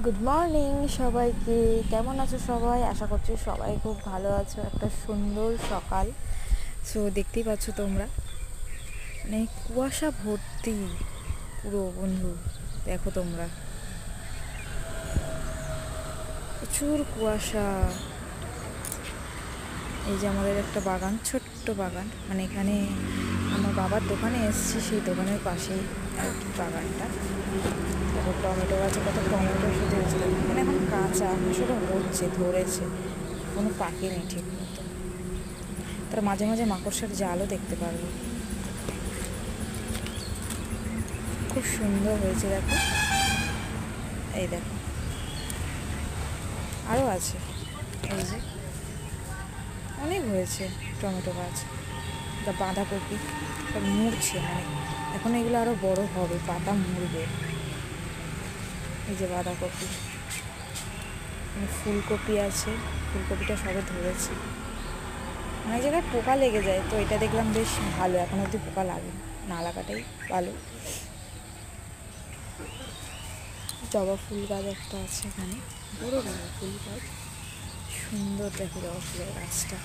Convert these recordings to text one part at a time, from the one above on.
Good morning সবাইকে। কেমন আছো সবাই? আশা করছি সবাই খুব ভালো আছো। একটা সুন্দর সকাল। সো দেখতেই পাচ্ছ তোমরা, মানে কুয়াশা ভর্তি পুরো। বন্ধু দেখো তোমরা, প্রচুর কুয়াশা। এই যে আমাদের একটা বাগান, ছোট্ট বাগান, মানে এখানে আমার বাবার দোকানে এসেছি, সেই দোকানের পাশেই আর কি বাগানটা। তারপর টমেটো গাছে কত টমেটো শুধু হয়েছে, মানে এখন কাঁচা, আসলে হচ্ছে, ধরেছে, কোনো পাকেনি ঠিক মতো। তার মাঝে মাঝে মাকড়সার জালও দেখতে পারবো। খুব সুন্দর হয়েছে দেখো, এই দেখো আরও আছে, এই যে অনেক হয়েছে টমেটো গাছ। তা বাঁধাকপি সব মুড়ছে, মানে এখন এগুলো আরও বড় হবে, পাতা মুড়বে। এই যে বাঁধাকপি, ফুলকপি আছে, ফুলকপিটা সবে ধরেছে। অনেক জায়গায় পোকা লেগে যায়, তো এটা দেখলাম বেশ ভালো, এখন অবধি পোকা লাগে না, লাগাটাই ভালো। জবা ফুল গাছ একটা আছে এখানে, বড় বড় ফুল গাছ, সুন্দর দেখো জবা ফুলের গাছটা,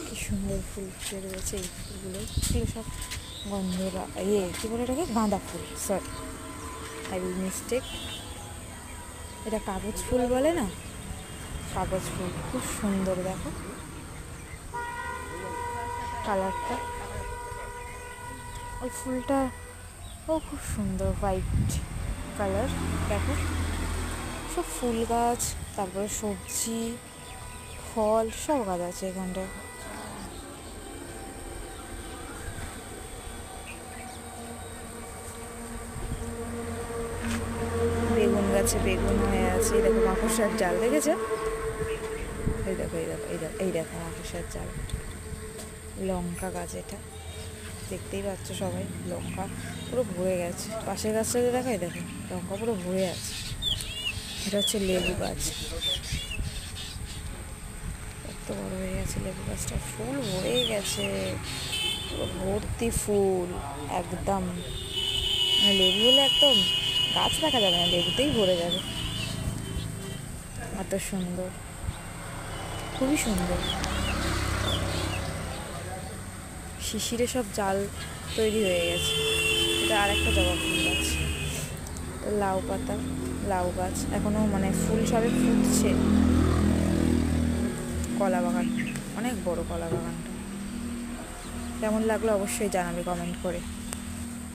কি সুন্দর ফুল ফুটে রয়েছে। এই ফুলগুলো সব গন্ধরা, কী বলে এটাকে, গাঁদা ফুল, সরি আই উইল মিস্টেক। এটা কাগজ ফুল বলে না, কাগজ ফুল, খুব সুন্দর দেখো কালারটা। ওই ফুলটা ও খুব সুন্দর, হোয়াইট কালার। দেখো সব ফুল গাছ, তারপরে সবজি, ফল, সব গাছ আছে এখানটায়। বেগুন গাছে বেগুন হয়ে আছে, এই দেখো মাকড়সার জাল, দেখেছো? এই দেখো এই দেখো এই দেখো এই দেখো মাকড়সার জাল। লঙ্কা গাছ, এটা দেখতেই পাচ্ছ সবাই, লঙ্কা পুরো ভরে গেছে। পাশের গাছটাতে দেখো, এই দেখো লঙ্কা পুরো ভরে আছে। এটা হচ্ছে লেবু গাছ, কত বড় হয়ে গেছে লেবু গাছটা, ফুল ভরে গেছে, পুরো ভর্তি ফুল একদম। লেবু হলে একদম গাছ দেখা যাবে না, লেবুতেই ভরে যাবে, এত সুন্দর, খুবই সুন্দর। শিশিরে সব জাল তৈরি হয়ে গেছে। এটা আর একটা জবা ফুল গাছ, লাউ পাতা, লাউ গাছ এখনও মানে ফুল সবে ফুটছে। কলা বাগান, অনেক বড় কলা বাগানটা। কেমন লাগলো অবশ্যই জানাবে কমেন্ট করে।